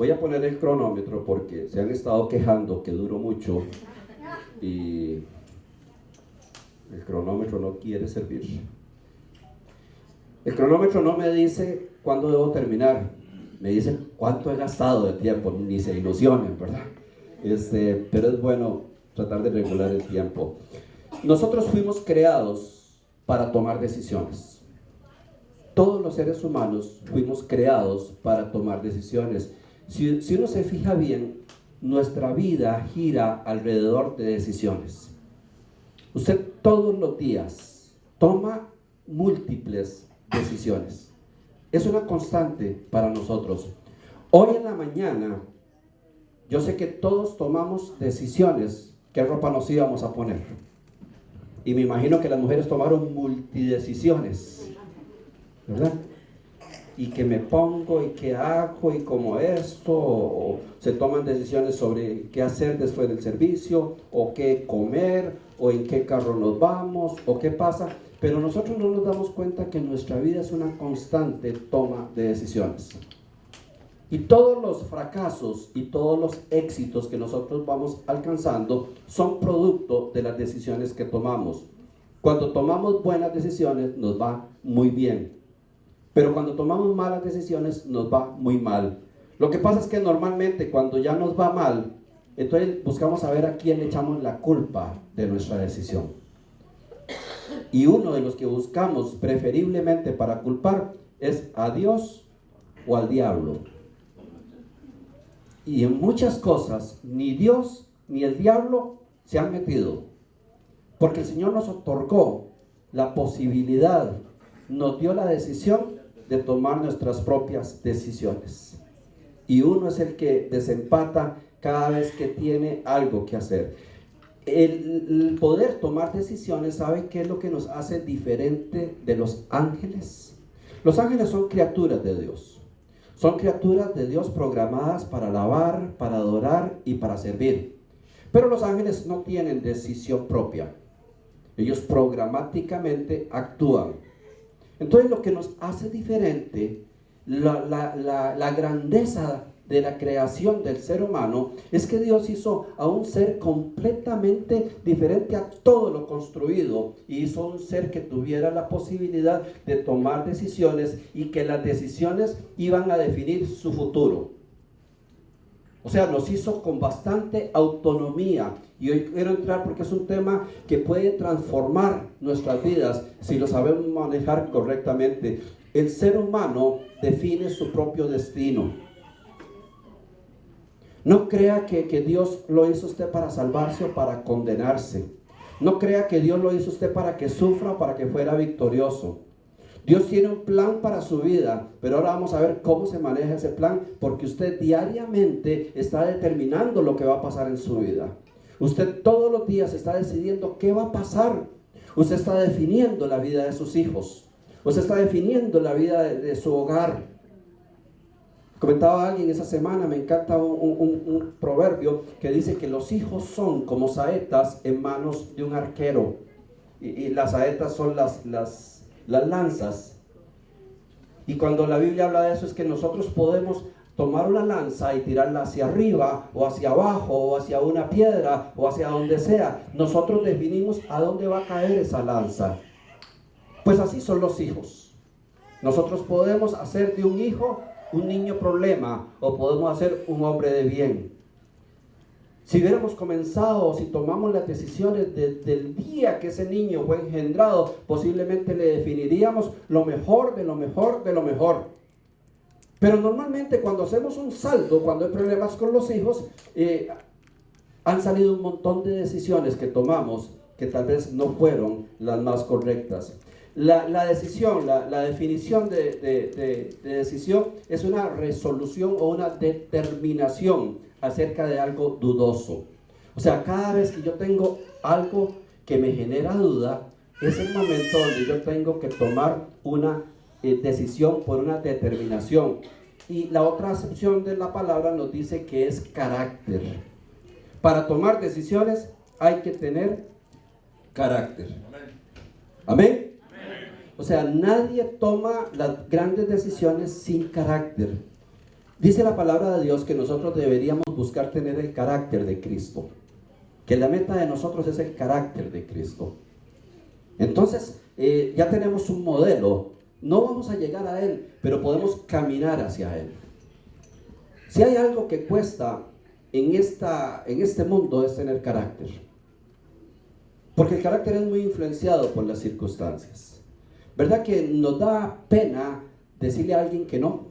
Voy a poner el cronómetro porque se han estado quejando que duro mucho y el cronómetro no quiere servir. El cronómetro no me dice cuándo debo terminar, me dice cuánto he gastado de tiempo, ni se ilusionen, ¿verdad? Pero es bueno tratar de regular el tiempo. Nosotros fuimos creados para tomar decisiones. Todos los seres humanos fuimos creados para tomar decisiones. Si uno se fija bien, nuestra vida gira alrededor de decisiones. Usted todos los días toma múltiples decisiones. Es una constante para nosotros. Hoy en la mañana, yo sé que todos tomamos decisiones, qué ropa nos íbamos a poner. Y me imagino que las mujeres tomaron multidecisiones, ¿verdad? Y que me pongo, y qué hago, y como esto, o se toman decisiones sobre qué hacer después del servicio, o qué comer, o en qué carro nos vamos, o qué pasa. Pero nosotros no nos damos cuenta que nuestra vida es una constante toma de decisiones. Y todos los fracasos y todos los éxitos que nosotros vamos alcanzando son producto de las decisiones que tomamos. Cuando tomamos buenas decisiones nos va muy bien, pero cuando tomamos malas decisiones nos va muy mal. Lo que pasa es que normalmente cuando ya nos va mal, entonces buscamos saber a quién le echamos la culpa de nuestra decisión. Y uno de los que buscamos preferiblemente para culpar es a Dios o al diablo. Y en muchas cosas ni Dios ni el diablo se han metido, porque el Señor nos otorgó la posibilidad, nos dio la decisión de tomar nuestras propias decisiones. Y uno es el que desempata cada vez que tiene algo que hacer. El poder tomar decisiones, ¿sabe qué es lo que nos hace diferente de los ángeles? Los ángeles son criaturas de Dios. Son criaturas de Dios programadas para alabar, para adorar y para servir. Pero los ángeles no tienen decisión propia. Ellos programáticamente actúan. Entonces lo que nos hace diferente, la grandeza de la creación del ser humano, es que Dios hizo a un ser completamente diferente a todo lo construido, y hizo un ser que tuviera la posibilidad de tomar decisiones y que las decisiones iban a definir su futuro. O sea, nos hizo con bastante autonomía, y hoy quiero entrar porque es un tema que puede transformar nuestras vidas si lo sabemos manejar correctamente. El ser humano define su propio destino. No crea que Dios lo hizo usted para salvarse o para condenarse. No crea que Dios lo hizo usted para que sufra o para que fuera victorioso. Dios tiene un plan para su vida, pero ahora vamos a ver cómo se maneja ese plan, porque usted diariamente está determinando lo que va a pasar en su vida. Usted todos los días está decidiendo qué va a pasar. Usted está definiendo la vida de sus hijos. Usted está definiendo la vida de su hogar. Comentaba alguien esa semana, me encanta un proverbio que dice que los hijos son como saetas en manos de un arquero. Y las saetas son las lanzas. Y cuando la Biblia habla de eso, es que nosotros podemos tomar una lanza y tirarla hacia arriba o hacia abajo o hacia una piedra o hacia donde sea. Nosotros definimos a dónde va a caer esa lanza. Pues así son los hijos. Nosotros podemos hacer de un hijo un niño problema, o podemos hacer un hombre de bien. Si hubiéramos comenzado, si tomamos las decisiones desde el día que ese niño fue engendrado, posiblemente le definiríamos lo mejor de lo mejor de lo mejor. Pero normalmente cuando hacemos un salto, cuando hay problemas con los hijos, han salido un montón de decisiones que tomamos que tal vez no fueron las más correctas. La decisión, la definición de decisión es una resolución o una determinación acerca de algo dudoso. O sea, cada vez que yo tengo algo que me genera duda, es el momento donde yo tengo que tomar una decisión por una determinación. Y la otra acepción de la palabra nos dice que es carácter. Para tomar decisiones hay que tener carácter. Amén. O sea, nadie toma las grandes decisiones sin carácter. Dice la palabra de Dios que nosotros deberíamos buscar tener el carácter de Cristo, que la meta de nosotros es el carácter de Cristo. Entonces, ya tenemos un modelo. No vamos a llegar a Él, pero podemos caminar hacia Él. Si hay algo que cuesta en este mundo es tener carácter. Porque el carácter es muy influenciado por las circunstancias. ¿Verdad que nos da pena decirle a alguien que no?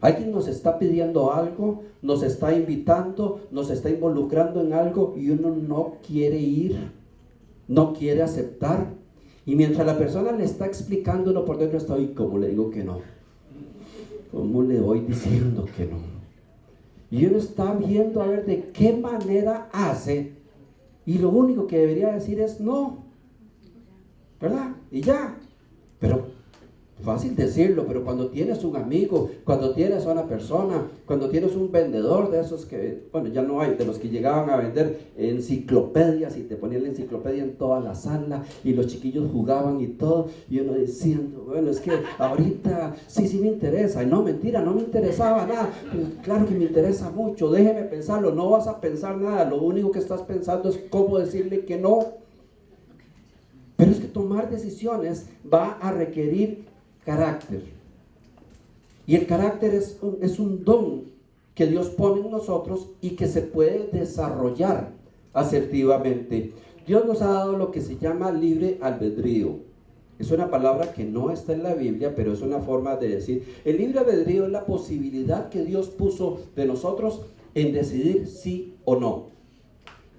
Alguien nos está pidiendo algo, nos está invitando, nos está involucrando en algo y uno no quiere ir, no quiere aceptar. Y mientras la persona le está explicando, uno por dentro está, ¿y cómo le digo que no? ¿Cómo le voy diciendo que no? Y uno está viendo a ver de qué manera hace, y lo único que debería decir es no, ¿verdad? Y ya. Pero fácil decirlo, pero cuando tienes un amigo, cuando tienes a una persona, cuando tienes un vendedor de esos que, bueno, ya no hay, de los que llegaban a vender enciclopedias y te ponían la enciclopedia en toda la sala y los chiquillos jugaban y todo, y uno diciendo, bueno, es que ahorita sí me interesa. Y no, mentira, no me interesaba nada. Pues, claro que me interesa mucho, déjeme pensarlo. No vas a pensar nada, lo único que estás pensando es cómo decirle que no. Pero es que tomar decisiones va a requerir carácter. Y el carácter es un don que Dios pone en nosotros y que se puede desarrollar asertivamente. Dios nos ha dado lo que se llama libre albedrío. Es una palabra que no está en la Biblia, pero es una forma de decir. El libre albedrío es la posibilidad que Dios puso de nosotros en decidir sí o no.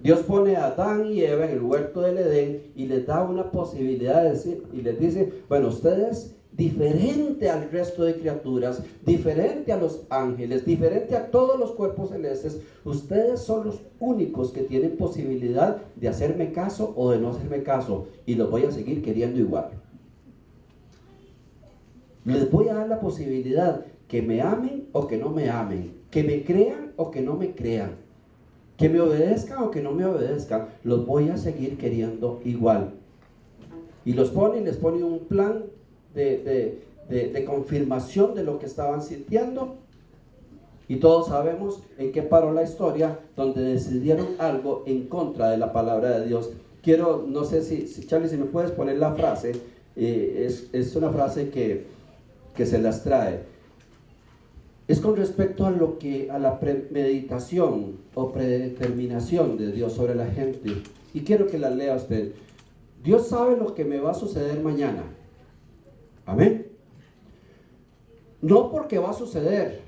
Dios pone a Adán y Eva en el huerto del Edén y les da una posibilidad de decir, y les dice, bueno, ustedes, diferente al resto de criaturas, diferente a los ángeles, diferente a todos los cuerpos celestes, ustedes son los únicos que tienen posibilidad de hacerme caso o de no hacerme caso, y los voy a seguir queriendo igual. Les voy a dar la posibilidad que me amen o que no me amen, que me crean o que no me crean, que me obedezcan o que no me obedezcan, los voy a seguir queriendo igual. Y les pone un plan de confirmación de lo que estaban sintiendo, y todos sabemos en qué paró la historia, donde decidieron algo en contra de la palabra de Dios. No sé si Charlie, si me puedes poner la frase, es una frase que se las trae. Es con respecto a la premeditación o predeterminación de Dios sobre la gente, y quiero que la lea usted. Dios sabe lo que me va a suceder mañana. Amén. No porque va a suceder,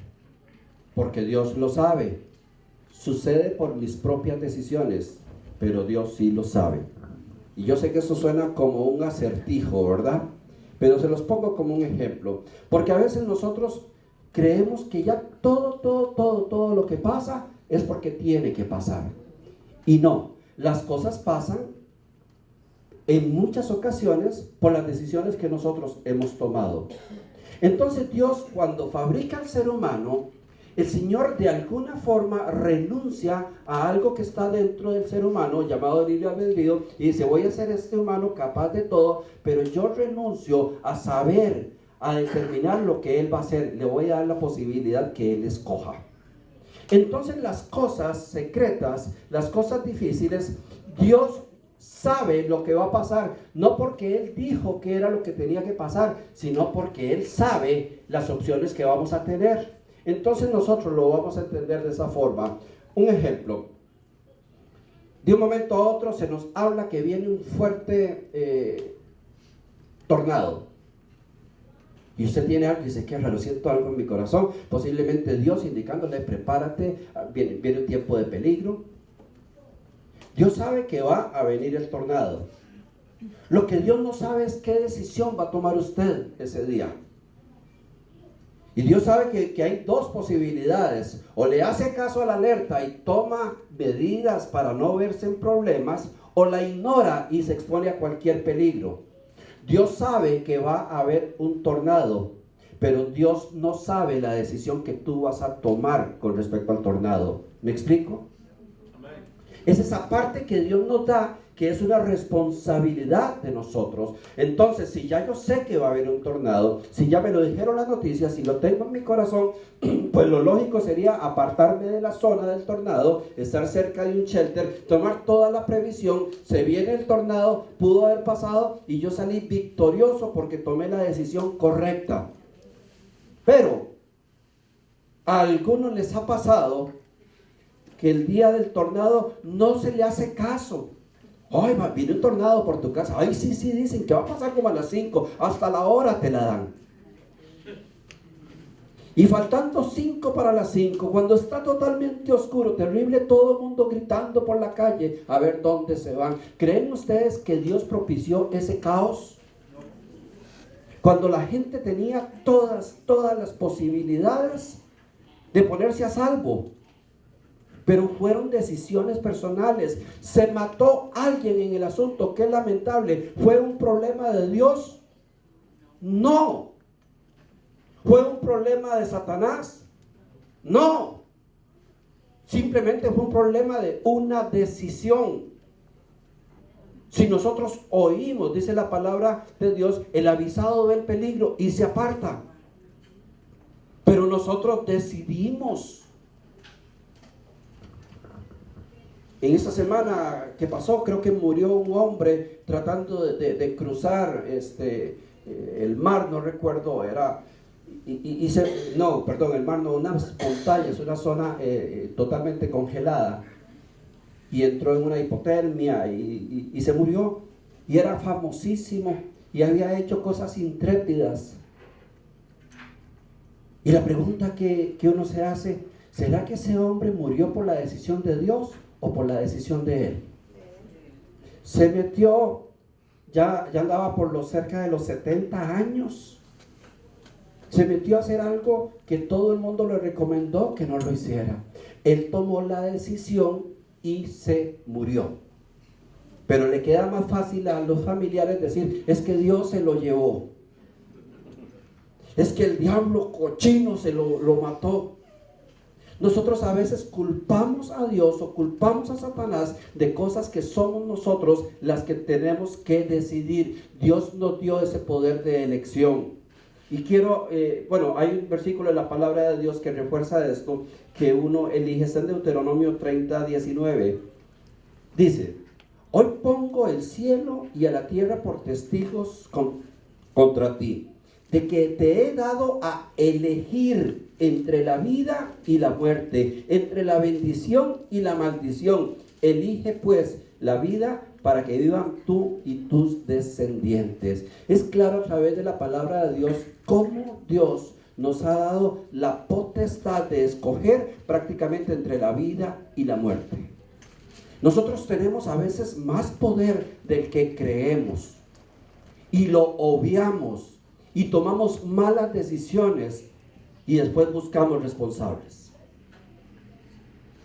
porque Dios lo sabe. Sucede por mis propias decisiones, pero Dios sí lo sabe. Y yo sé que eso suena como un acertijo, ¿verdad? Pero se los pongo como un ejemplo. Porque a veces nosotros creemos que ya todo lo que pasa es porque tiene que pasar. Y no, las cosas pasan en muchas ocasiones por las decisiones que nosotros hemos tomado. Entonces Dios, cuando fabrica al ser humano, el Señor de alguna forma renuncia a algo que está dentro del ser humano, llamado libre albedrío, y dice, voy a hacer este humano capaz de todo, pero yo renuncio a saber, a determinar lo que Él va a hacer. Le voy a dar la posibilidad que Él escoja. Entonces las cosas secretas, las cosas difíciles, Dios sabe lo que va a pasar, no porque Él dijo que era lo que tenía que pasar, sino porque Él sabe las opciones que vamos a tener. Entonces nosotros lo vamos a entender de esa forma. Un ejemplo: de un momento a otro se nos habla que viene un fuerte tornado, y usted tiene algo y dice, qué raro, siento algo en mi corazón, posiblemente Dios indicándole, prepárate, viene un tiempo de peligro. Dios sabe que va a venir el tornado. Lo que Dios no sabe es qué decisión va a tomar usted ese día. Y Dios sabe que hay dos posibilidades: o le hace caso a la alerta y toma medidas para no verse en problemas, o la ignora y se expone a cualquier peligro. Dios sabe que va a haber un tornado, pero Dios no sabe la decisión que tú vas a tomar con respecto al tornado. ¿Me explico? Es esa parte que Dios nos da, que es una responsabilidad de nosotros. Entonces, si ya yo sé que va a haber un tornado, si ya me lo dijeron las noticias, si lo tengo en mi corazón, pues lo lógico sería apartarme de la zona del tornado, estar cerca de un shelter, tomar toda la previsión. Se viene el tornado, pudo haber pasado y yo salí victorioso porque tomé la decisión correcta. Pero a algunos les ha pasado que el día del tornado no se le hace caso. Ay, viene un tornado por tu casa. Ay, sí, dicen que va a pasar como a las 5, hasta la hora te la dan. Y faltando 5 para las 5, cuando está totalmente oscuro, terrible, todo el mundo gritando por la calle a ver dónde se van. ¿Creen ustedes que Dios propició ese caos? Cuando la gente tenía todas las posibilidades de ponerse a salvo. Pero fueron decisiones personales. Se mató alguien en el asunto, que es lamentable. ¿Fue un problema de Dios? No. ¿Fue un problema de Satanás? No. Simplemente fue un problema de una decisión. Si nosotros oímos, dice la palabra de Dios, el avisado ve el peligro y se aparta. Pero nosotros decidimos. En esta semana que pasó, creo que murió un hombre tratando de cruzar el mar, no recuerdo, era... el mar no, unas montañas, una zona totalmente congelada. Y entró en una hipotermia y se murió. Y era famosísimo y había hecho cosas intrépidas. Y la pregunta que uno se hace, ¿será que ese hombre murió por la decisión de Dios o por la decisión de él? Se metió, ya andaba por cerca de los 70 años. Se metió a hacer algo que todo el mundo le recomendó que no lo hiciera. Él tomó la decisión y se murió. Pero le queda más fácil a los familiares decir, es que Dios se lo llevó. Es que el diablo cochino se lo mató. Nosotros a veces culpamos a Dios o culpamos a Satanás de cosas que somos nosotros las que tenemos que decidir. Dios nos dio ese poder de elección. Y quiero, hay un versículo en la palabra de Dios que refuerza esto, que uno elige, está en Deuteronomio 30:19. Dice, hoy pongo el cielo y a la tierra por testigos contra ti, de que te he dado a elegir entre la vida y la muerte, entre la bendición y la maldición. Elige pues la vida para que vivan tú y tus descendientes. Es claro a través de la palabra de Dios cómo Dios nos ha dado la potestad de escoger prácticamente entre la vida y la muerte. Nosotros tenemos a veces más poder del que creemos y lo obviamos y tomamos malas decisiones y después buscamos responsables.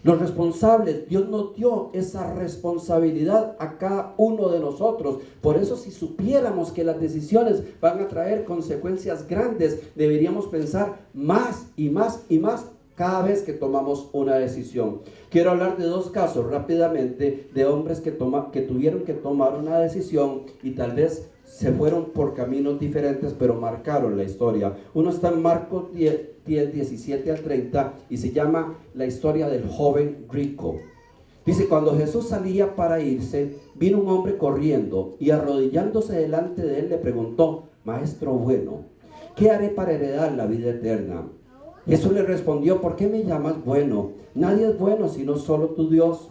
Los responsables, Dios nos dio esa responsabilidad a cada uno de nosotros. Por eso, si supiéramos que las decisiones van a traer consecuencias grandes, deberíamos pensar más y más y más cada vez que tomamos una decisión. Quiero hablar de 2 casos rápidamente de hombres que tuvieron que tomar una decisión y tal vez se fueron por caminos diferentes, pero marcaron la historia. Uno está en Marcos 10, 17 al 30 y se llama la historia del joven rico. Dice, cuando Jesús salía para irse, vino un hombre corriendo y arrodillándose delante de él le preguntó, Maestro bueno, ¿qué haré para heredar la vida eterna? Jesús le respondió, ¿por qué me llamas bueno? Nadie es bueno sino solo tu Dios.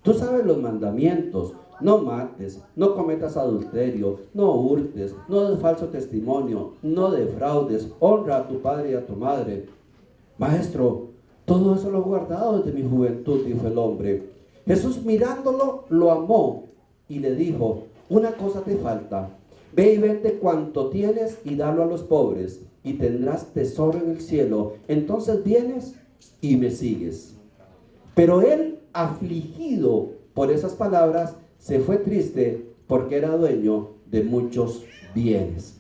Tú sabes los mandamientos. No mates, no cometas adulterio, no hurtes, no des falso testimonio, no defraudes, honra a tu padre y a tu madre. Maestro, todo eso lo he guardado desde mi juventud, dijo el hombre. Jesús mirándolo, lo amó y le dijo, una cosa te falta. Ve y vende cuanto tienes y dalo a los pobres y tendrás tesoro en el cielo. Entonces vienes y me sigues. Pero él, afligido por esas palabras, se fue triste porque era dueño de muchos bienes.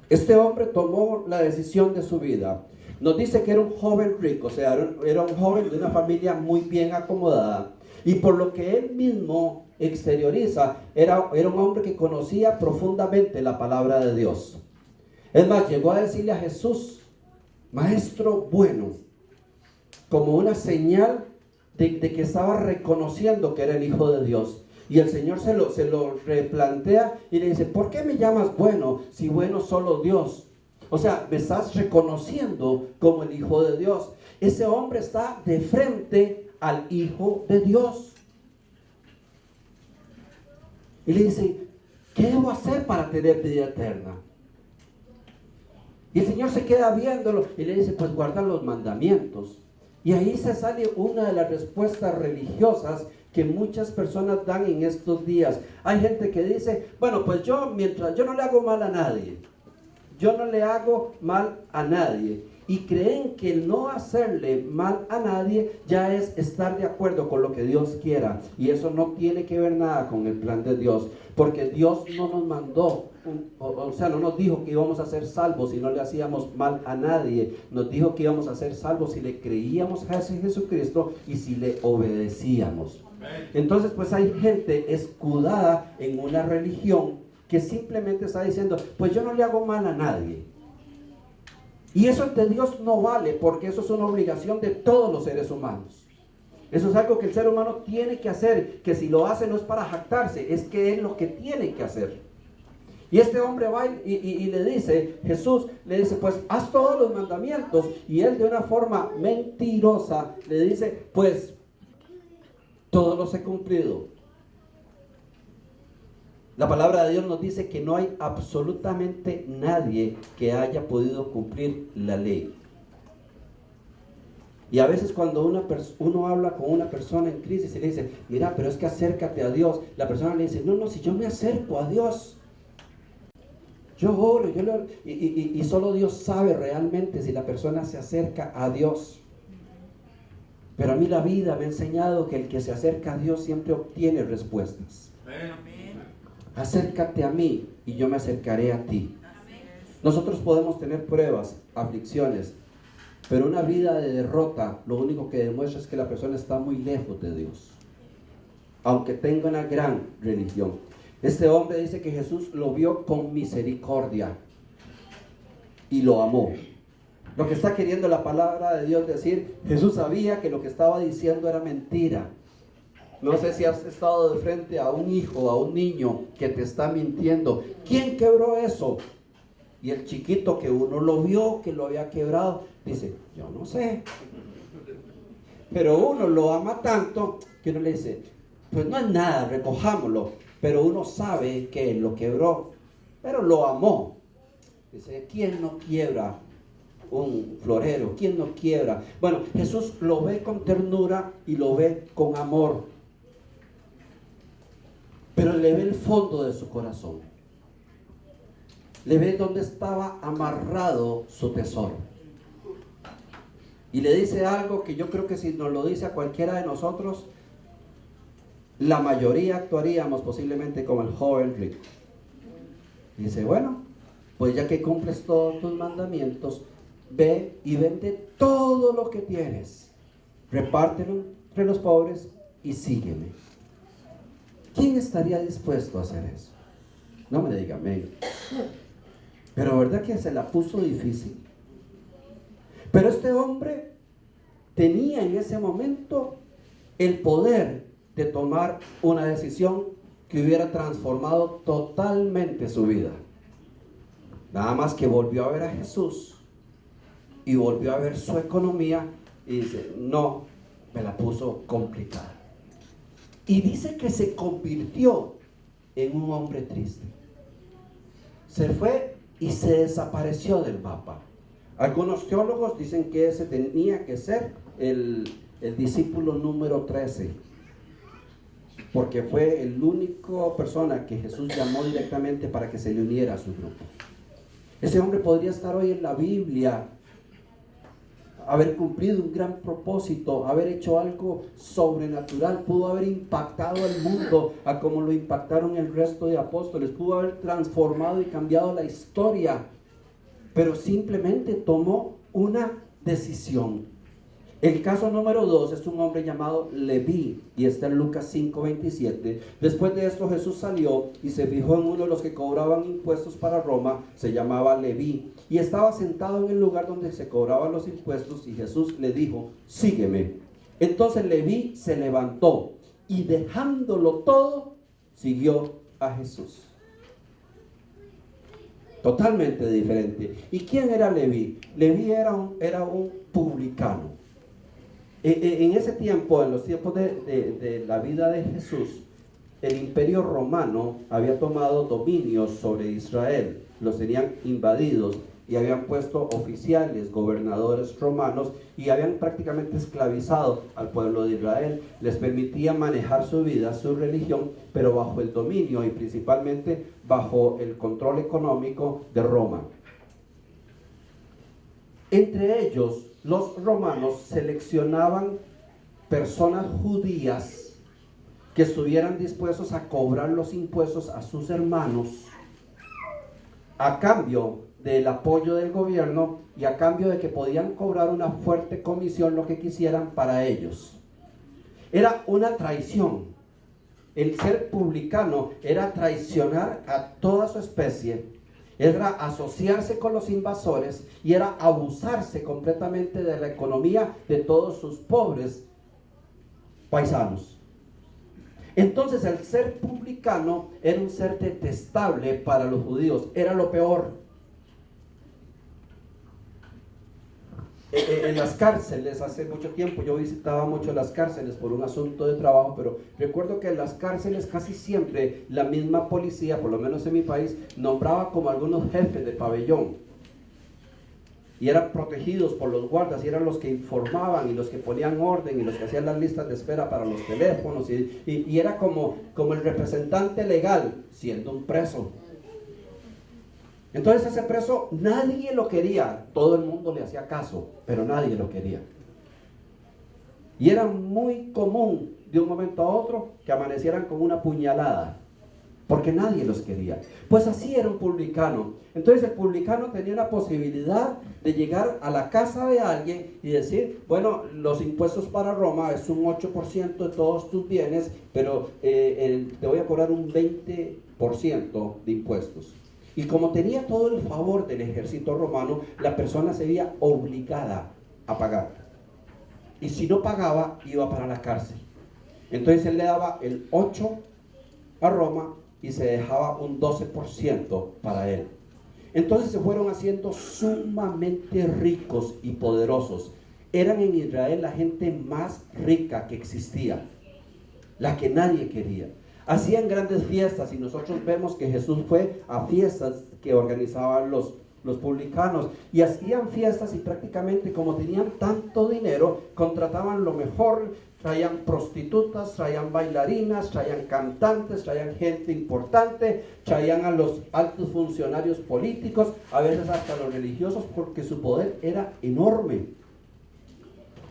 Este hombre tomó la decisión de su vida. Nos dice que era un joven rico, o sea, era un joven de una familia muy bien acomodada. Y por lo que él mismo exterioriza, era un hombre que conocía profundamente la palabra de Dios. Es más, llegó a decirle a Jesús, Maestro bueno, como una señal de que estaba reconociendo que era el Hijo de Dios. Y el Señor se lo replantea y le dice, ¿por qué me llamas bueno si bueno solo Dios? O sea, me estás reconociendo como el Hijo de Dios. Ese hombre está de frente al Hijo de Dios. Y le dice, ¿qué debo hacer para tener vida eterna? Y el Señor se queda viéndolo y le dice, pues guarda los mandamientos. Y ahí se sale una de las respuestas religiosas que muchas personas dan en estos días. Hay gente que dice, bueno, pues mientras yo no le hago mal a nadie, yo no le hago mal a nadie. Y creen que el no hacerle mal a nadie ya es estar de acuerdo con lo que Dios quiera. Y eso no tiene que ver nada con el plan de Dios. Porque Dios no nos mandó, no nos dijo que íbamos a ser salvos si no le hacíamos mal a nadie. Nos dijo que íbamos a ser salvos si le creíamos a ese Jesucristo y si le obedecíamos. Entonces, pues hay gente escudada en una religión que simplemente está diciendo, pues yo no le hago mal a nadie. Y eso ante Dios no vale, porque eso es una obligación de todos los seres humanos. Eso es algo que el ser humano tiene que hacer, que si lo hace no es para jactarse, es que es lo que tiene que hacer. Y este hombre va y le dice, Jesús le dice, pues haz todos los mandamientos. Y él de una forma mentirosa le dice, pues todos los he cumplido. La palabra de Dios nos dice que no hay absolutamente nadie que haya podido cumplir la ley. Y a veces cuando uno habla con una persona en crisis y le dice, mira, pero es que acércate a Dios. La persona le dice, no, si yo me acerco a Dios, yo oro, y solo Dios sabe realmente si la persona se acerca a Dios. Pero a mí la vida me ha enseñado que el que se acerca a Dios siempre obtiene respuestas. Amén. Acércate a mí y yo me acercaré a ti. Nosotros podemos tener pruebas, aflicciones, pero una vida de derrota lo único que demuestra es que la persona está muy lejos de Dios, aunque tenga una gran religión. Este hombre dice que Jesús lo vio con misericordia y lo amó. Lo que está queriendo la palabra de Dios decir, Jesús sabía que lo que estaba diciendo era mentira. No sé si has estado de frente a un hijo, a un niño que te está mintiendo. ¿Quién quebró eso? Y el chiquito que uno lo vio, que lo había quebrado, dice, yo no sé. Pero uno lo ama tanto que uno le dice, pues no es nada, recojámoslo. Pero uno sabe que él lo quebró, pero lo amó. Dice, ¿quién no quiebra un florero? ¿Quién no quiebra? Bueno, Jesús lo ve con ternura y lo ve con amor. Pero le ve el fondo de su corazón. Le ve donde estaba amarrado su tesoro. Y le dice algo que yo creo que si nos lo dice a cualquiera de nosotros, la mayoría actuaríamos posiblemente como el joven rico. Dice, bueno, pues ya que cumples todos tus mandamientos, ve y vende todo lo que tienes, repártelo entre los pobres y sígueme. ¿Quién estaría dispuesto a hacer eso? No me diga amén. Pero verdad que se la puso difícil. Pero este hombre tenía en ese momento el poder de tomar una decisión que hubiera transformado totalmente su vida. Nada más que volvió a ver a Jesús y volvió a ver su economía y dice, no, me la puso complicada. Y dice que se convirtió en un hombre triste. Se fue y se desapareció del mapa. Algunos teólogos dicen que ese tenía que ser el discípulo número 13, porque fue el único persona que Jesús llamó directamente para que se le uniera a su grupo. Ese hombre podría estar hoy en la Biblia, haber cumplido un gran propósito, haber hecho algo sobrenatural, pudo haber impactado al mundo a como lo impactaron el resto de apóstoles, pudo haber transformado y cambiado la historia, pero simplemente tomó una decisión. El caso número 2 es un hombre llamado Leví, y está en Lucas 5:27. Después de esto Jesús salió y se fijó en uno de los que cobraban impuestos para Roma, se llamaba Leví, y estaba sentado en el lugar donde se cobraban los impuestos, y Jesús le dijo: sígueme. Entonces Leví se levantó y dejándolo todo, siguió a Jesús. Totalmente diferente. ¿Y quién era Leví? Leví era un publicano. En ese tiempo, en los tiempos de la vida de Jesús, el imperio romano había tomado dominio sobre Israel. Los tenían invadidos y habían puesto oficiales, gobernadores romanos, y habían prácticamente esclavizado al pueblo de Israel. Les permitía manejar su vida, su religión, pero bajo el dominio y principalmente bajo el control económico de Roma. Entre ellos, los romanos seleccionaban personas judías que estuvieran dispuestos a cobrar los impuestos a sus hermanos a cambio del apoyo del gobierno y a cambio de que podían cobrar una fuerte comisión, lo que quisieran para ellos. Era una traición. El ser publicano era traicionar a toda su especie, era asociarse con los invasores y era abusarse completamente de la economía de todos sus pobres paisanos. Entonces el ser publicano era un ser detestable para los judíos, era lo peor. En las cárceles, hace mucho tiempo yo visitaba mucho las cárceles por un asunto de trabajo, pero recuerdo que en las cárceles casi siempre la misma policía, por lo menos en mi país, nombraba como algunos jefes de pabellón y eran protegidos por los guardas, y eran los que informaban y los que ponían orden y los que hacían las listas de espera para los teléfonos, y era como el representante legal siendo un preso. Entonces ese preso nadie lo quería, todo el mundo le hacía caso, pero nadie lo quería. Y era muy común de un momento a otro que amanecieran con una puñalada, porque nadie los quería. Pues así era un publicano. Entonces el publicano tenía la posibilidad de llegar a la casa de alguien y decir: bueno, los impuestos para Roma es un 8% de todos tus bienes, pero te voy a cobrar un 20% de impuestos. Y como tenía todo el favor del ejército romano, la persona se veía obligada a pagar. Y si no pagaba, iba para la cárcel. Entonces él le daba el 8% a Roma y se dejaba un 12% para él. Entonces se fueron haciendo sumamente ricos y poderosos. Eran en Israel la gente más rica que existía, la que nadie quería. Hacían grandes fiestas, y nosotros vemos que Jesús fue a fiestas que organizaban los publicanos, y hacían fiestas, y prácticamente como tenían tanto dinero, contrataban lo mejor, traían prostitutas, traían bailarinas, traían cantantes, traían gente importante, traían a los altos funcionarios políticos, a veces hasta los religiosos, porque su poder era enorme.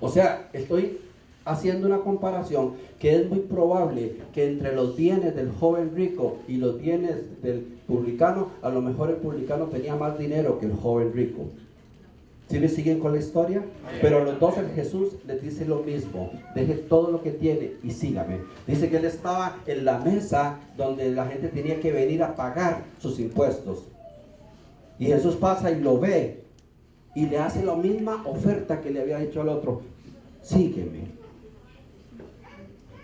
O sea, estoy haciendo una comparación que es muy probable que entre los bienes del joven rico y los bienes del publicano, a lo mejor el publicano tenía más dinero que el joven rico. ¿Sí me siguen con la historia? Pero a los dos el Jesús les dice lo mismo: deje todo lo que tiene y sígame. Dice que él estaba en la mesa donde la gente tenía que venir a pagar sus impuestos, y Jesús pasa y lo ve y le hace la misma oferta que le había hecho al otro: sígueme.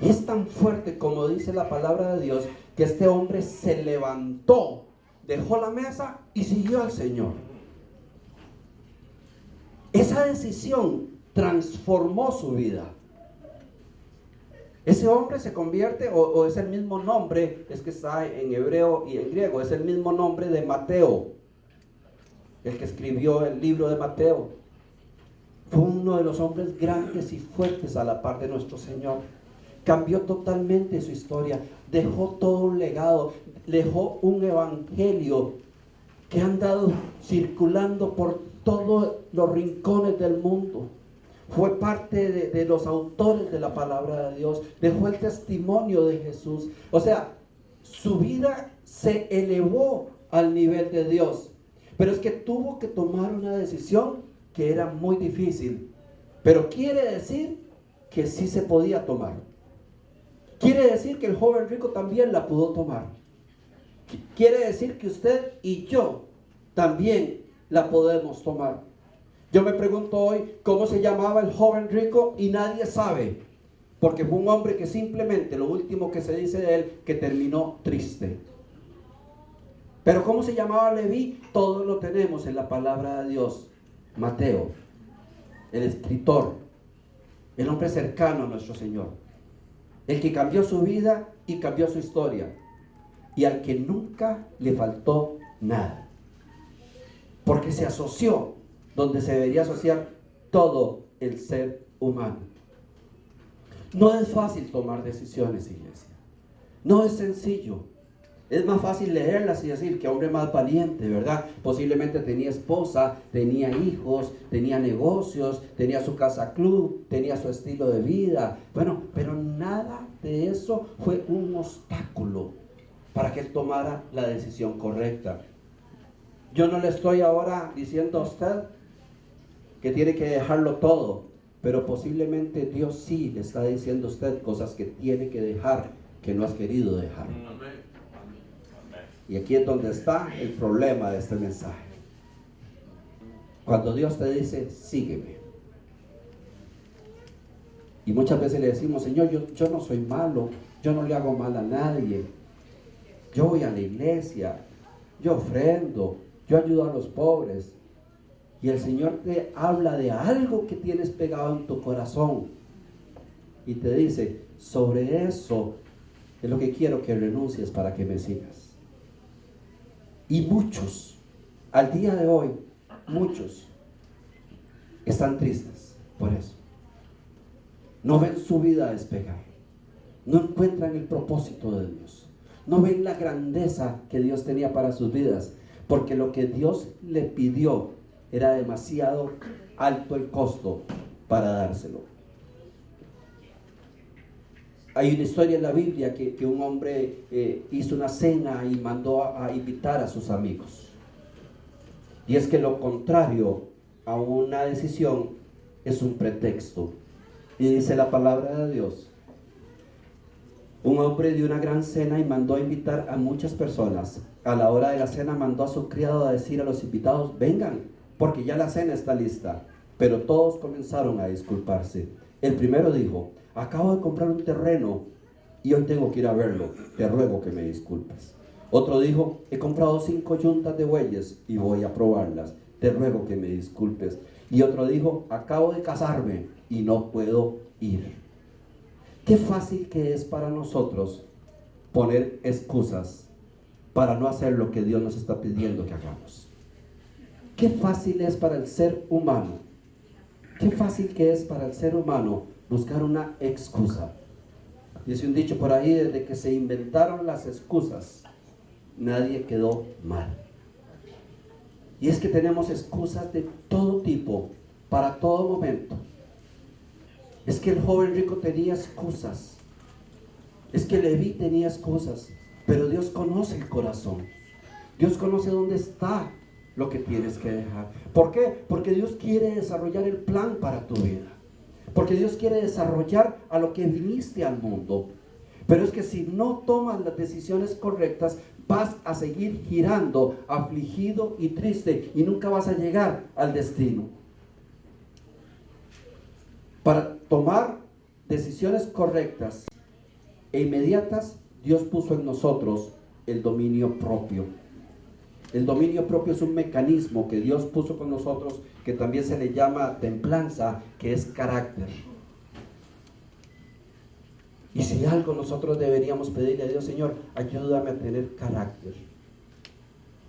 Y es tan fuerte, como dice la palabra de Dios, que este hombre se levantó, dejó la mesa y siguió al Señor. Esa decisión transformó su vida. Ese hombre se convierte, o es el mismo nombre, es que está en hebreo y en griego, es el mismo nombre de Mateo, el que escribió el libro de Mateo. Fue uno de los hombres grandes y fuertes a la par de nuestro Señor. Cambió totalmente su historia, dejó todo un legado, dejó un evangelio que ha andado circulando por todos los rincones del mundo. Fue parte de los autores de la palabra de Dios, dejó el testimonio de Jesús. O sea, su vida se elevó al nivel de Dios, pero es que tuvo que tomar una decisión que era muy difícil. Pero quiere decir que sí se podía tomar. Quiere decir que el joven rico también la pudo tomar. Quiere decir que usted y yo también la podemos tomar. Yo me pregunto hoy cómo se llamaba el joven rico y nadie sabe, porque fue un hombre que simplemente lo último que se dice de él, que terminó triste. Pero cómo se llamaba Leví, todo lo tenemos en la palabra de Dios. Mateo, el escritor, el hombre cercano a nuestro Señor, el que cambió su vida y cambió su historia, y al que nunca le faltó nada, porque se asoció donde se debería asociar todo el ser humano. No es fácil tomar decisiones, iglesia. No es sencillo. Es más fácil leerlas y decir que hombre más valiente, ¿verdad? Posiblemente tenía esposa, tenía hijos, tenía negocios, tenía su casa club, tenía su estilo de vida. Bueno, pero nada de eso fue un obstáculo para que él tomara la decisión correcta. Yo no le estoy ahora diciendo a usted que tiene que dejarlo todo, pero posiblemente Dios sí le está diciendo a usted cosas que tiene que dejar, que no has querido dejar. Y aquí es donde está el problema de este mensaje. Cuando Dios te dice, sígueme. Y muchas veces le decimos, Señor, yo no soy malo, yo no le hago mal a nadie. Yo voy a la iglesia, yo ofrendo, yo ayudo a los pobres. Y el Señor te habla de algo que tienes pegado en tu corazón. Y te dice, sobre eso es lo que quiero que renuncies para que me sigas. Y muchos, al día de hoy, muchos están tristes por eso. No ven su vida despegar. No encuentran el propósito de Dios. No ven la grandeza que Dios tenía para sus vidas. Porque lo que Dios le pidió era demasiado alto el costo para dárselo. Hay una historia en la Biblia que un hombre hizo una cena y mandó a invitar a sus amigos. Y es que lo contrario a una decisión es un pretexto. Y dice la palabra de Dios: un hombre dio una gran cena y mandó a invitar a muchas personas. A la hora de la cena mandó a su criado a decir a los invitados: vengan, porque ya la cena está lista. Pero todos comenzaron a disculparse. El primero dijo: acabo de comprar un terreno y hoy tengo que ir a verlo, te ruego que me disculpes. Otro dijo: he comprado 5 yuntas de bueyes y voy a probarlas, te ruego que me disculpes. Y otro dijo: acabo de casarme y no puedo ir. Qué fácil que es para nosotros poner excusas para no hacer lo que Dios nos está pidiendo que hagamos. Qué fácil es para el ser humano. Qué fácil que es para el ser humano buscar una excusa. Dice un dicho por ahí: desde que se inventaron las excusas, nadie quedó mal. Y es que tenemos excusas de todo tipo, para todo momento. Es que el joven rico tenía excusas. Es que Leví tenía excusas. Pero Dios conoce el corazón. Dios conoce dónde está lo que tienes que dejar. ¿Por qué? Porque Dios quiere desarrollar el plan para tu vida. Porque Dios quiere desarrollar a lo que viniste al mundo. Pero es que si no tomas las decisiones correctas, vas a seguir girando, afligido y triste, y nunca vas a llegar al destino. Para tomar decisiones correctas e inmediatas, Dios puso en nosotros el dominio propio. El dominio propio es un mecanismo que Dios puso con nosotros, que también se le llama templanza, que es carácter. Y si algo nosotros deberíamos pedirle a Dios: Señor, ayúdame a tener carácter.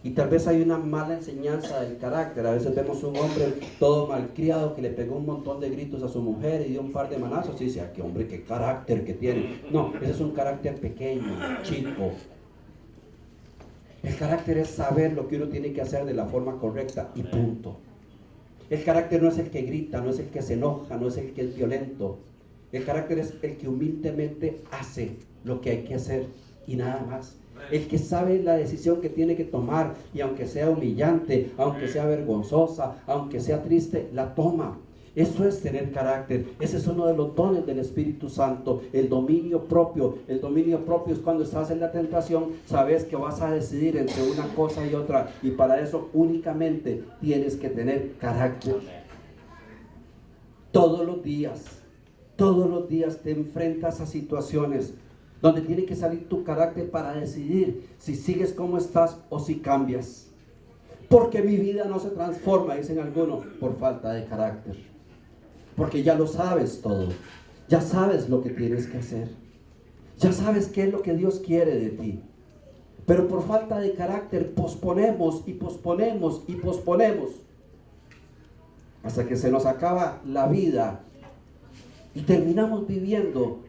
Y tal vez hay una mala enseñanza del carácter. A veces vemos un hombre todo malcriado que le pegó un montón de gritos a su mujer y dio un par de manazos y dice: qué hombre, qué carácter que tiene. No, ese es un carácter pequeño, chico. El carácter es saber lo que uno tiene que hacer de la forma correcta y punto. El carácter no es el que grita, no es el que se enoja, no es el que es violento. El carácter es el que humildemente hace lo que hay que hacer y nada más. El que sabe la decisión que tiene que tomar, y aunque sea humillante, aunque sea vergonzosa, aunque sea triste, la toma. Eso es tener carácter. Ese es uno de los dones del Espíritu Santo, el dominio propio. El dominio propio es cuando estás en la tentación, sabes que vas a decidir entre una cosa y otra, y para eso únicamente tienes que tener carácter. Todos los días te enfrentas a situaciones donde tiene que salir tu carácter para decidir si sigues como estás o si cambias. Porque mi vida no se transforma, dicen algunos, por falta de carácter. Porque ya lo sabes todo, ya sabes lo que tienes que hacer, ya sabes qué es lo que Dios quiere de ti. Pero por falta de carácter posponemos y posponemos y posponemos hasta que se nos acaba la vida y terminamos viviendo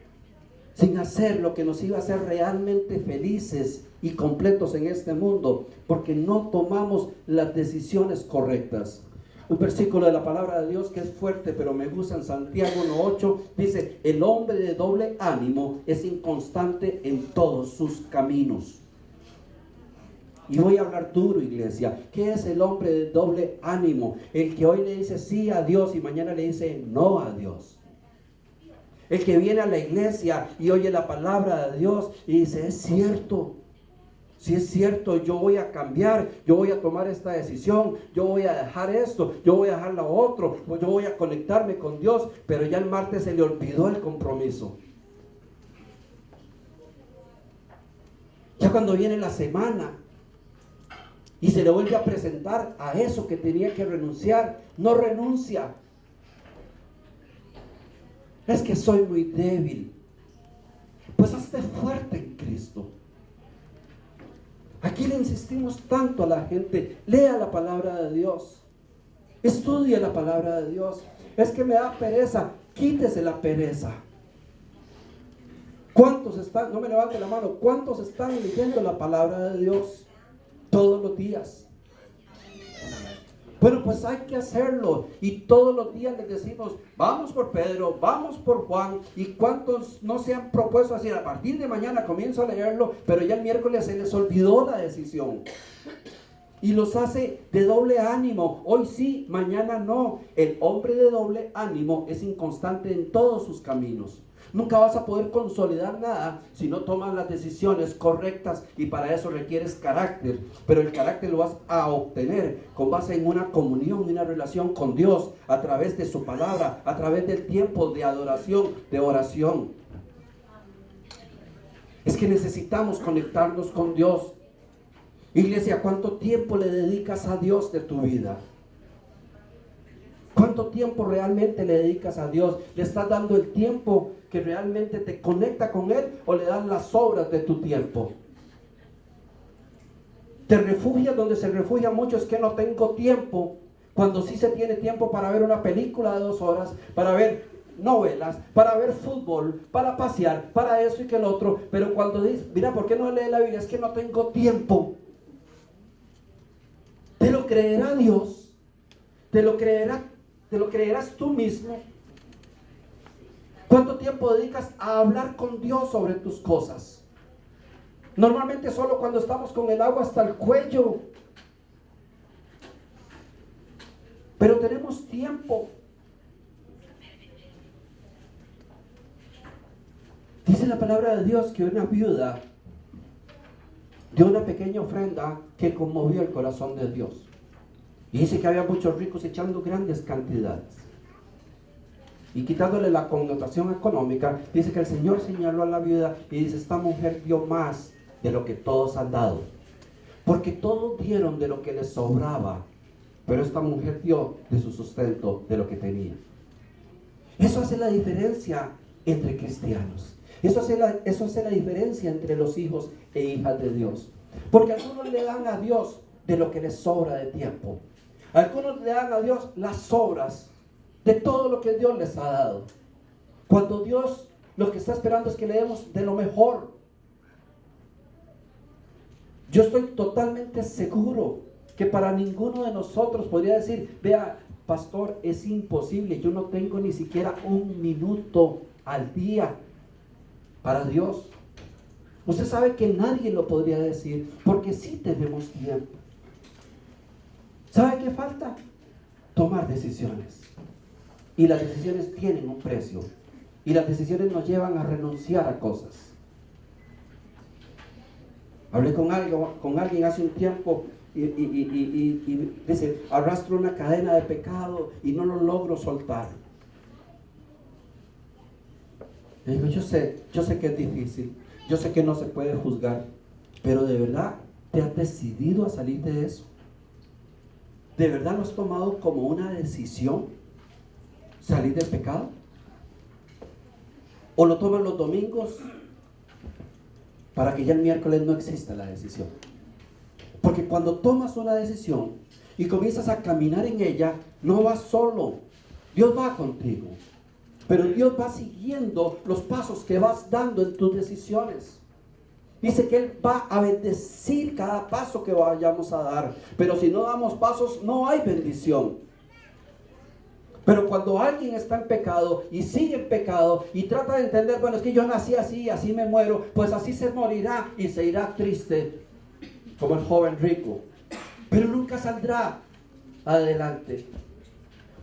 sin hacer lo que nos iba a hacer realmente felices y completos en este mundo, porque no tomamos las decisiones correctas. Un versículo de la palabra de Dios que es fuerte, pero me gusta, en Santiago 1:8, dice: el hombre de doble ánimo es inconstante en todos sus caminos. Y voy a hablar duro, iglesia. ¿Qué es el hombre de doble ánimo? El que hoy le dice sí a Dios y mañana le dice no a Dios. El que viene a la iglesia y oye la palabra de Dios y dice: es cierto. Si es cierto, yo voy a cambiar, yo voy a tomar esta decisión, yo voy a dejar esto, yo voy a dejar lo otro, yo voy a conectarme con Dios, pero ya el martes se le olvidó el compromiso. Ya cuando viene la semana y se le vuelve a presentar a eso que tenía que renunciar, no renuncia. Es que soy muy débil. Pues hazte fuerte en Cristo. Aquí le insistimos tanto a la gente: lea la palabra de Dios, estudie la palabra de Dios. Es que me da pereza, quítese la pereza. ¿Cuántos están, no me levante la mano, cuántos están leyendo la palabra de Dios todos los días? Bueno, pues hay que hacerlo, y todos los días les decimos: vamos por Pedro, vamos por Juan. ¿Y cuántos no se han propuesto decir: a partir de mañana comienzo a leerlo, pero ya el miércoles se les olvidó la decisión? Y los hace de doble ánimo, hoy sí, mañana no. El hombre de doble ánimo es inconstante en todos sus caminos. Nunca vas a poder consolidar nada si no tomas las decisiones correctas, y para eso requieres carácter. Pero el carácter lo vas a obtener con base en una comunión, una relación con Dios, a través de su palabra, a través del tiempo de adoración, de oración. Es que necesitamos conectarnos con Dios. Iglesia, ¿cuánto tiempo le dedicas a Dios de tu vida? ¿Cuánto tiempo realmente le dedicas a Dios? ¿Le estás dando el tiempo que realmente te conecta con Él, o le das las sobras de tu tiempo? Te refugias donde se refugian muchos: que no tengo tiempo, cuando sí se tiene tiempo para ver una película de 2 horas, para ver novelas, para ver fútbol, para pasear, para eso y que el otro. Pero cuando dices: mira, ¿por qué no lee la Biblia? Es que no tengo tiempo. ¿Te lo creerá Dios? ¿Te lo creerás tú mismo? ¿Cuánto tiempo dedicas a hablar con Dios sobre tus cosas? Normalmente solo cuando estamos con el agua hasta el cuello. Pero tenemos tiempo. Dice la palabra de Dios que una viuda dio una pequeña ofrenda que conmovió el corazón de Dios. Y dice que había muchos ricos echando grandes cantidades. Y quitándole la connotación económica, dice que el Señor señaló a la viuda y dice: esta mujer dio más de lo que todos han dado. Porque todos dieron de lo que les sobraba, pero esta mujer dio de su sustento, de lo que tenía. Eso hace la diferencia entre cristianos. Eso hace la diferencia entre los hijos e hijas de Dios. Porque algunos le dan a Dios de lo que les sobra de tiempo. Algunos le dan a Dios las sobras de todo lo que Dios les ha dado. Cuando Dios lo que está esperando es que le demos de lo mejor. Yo estoy totalmente seguro que para ninguno de nosotros podría decir: vea, pastor, es imposible, yo no tengo ni siquiera 1 minuto al día para Dios. Usted sabe que nadie lo podría decir, porque sí tenemos tiempo. ¿Sabe qué falta? Tomar decisiones. Y las decisiones tienen un precio. Y las decisiones nos llevan a renunciar a cosas. Hablé con alguien hace un tiempo y dice, arrastro una cadena de pecado y no lo logro soltar. Le digo, yo sé que es difícil, yo sé que no se puede juzgar, pero de verdad te has decidido a salir de eso. ¿De verdad lo has tomado como una decisión salir del pecado? ¿O lo toman los domingos para que ya el miércoles no exista la decisión? Porque cuando tomas una decisión y comienzas a caminar en ella, no vas solo, Dios va contigo. Pero Dios va siguiendo los pasos que vas dando en tus decisiones. Dice que Él va a bendecir cada paso que vayamos a dar. Pero si no damos pasos, no hay bendición. Pero cuando alguien está en pecado y sigue en pecado y trata de entender, bueno, es que yo nací así, así me muero, pues así se morirá y se irá triste, como el joven rico. Pero nunca saldrá adelante.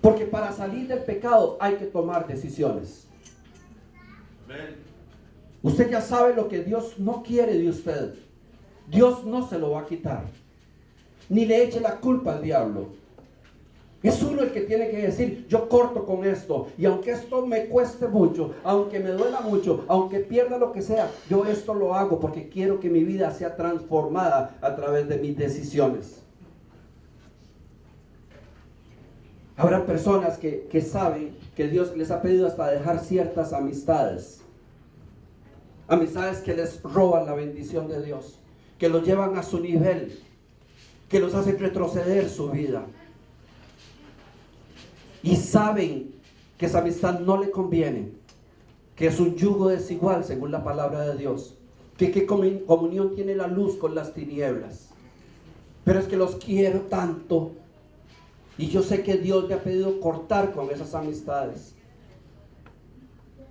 Porque para salir del pecado hay que tomar decisiones. Usted ya sabe lo que Dios no quiere de usted. Dios no se lo va a quitar. Ni le eche la culpa al diablo. Es uno el que tiene que decir, yo corto con esto. Y aunque esto me cueste mucho, aunque me duela mucho, aunque pierda lo que sea, yo esto lo hago porque quiero que mi vida sea transformada a través de mis decisiones. Habrá personas que saben que Dios les ha pedido hasta dejar ciertas amistades. Amistades que les roban la bendición de Dios, que los llevan a su nivel, que los hacen retroceder su vida. Y saben que esa amistad no le conviene, que es un yugo desigual según la palabra de Dios, que qué comunión tiene la luz con las tinieblas. Pero es que los quiero tanto. Y yo sé que Dios me ha pedido cortar con esas amistades.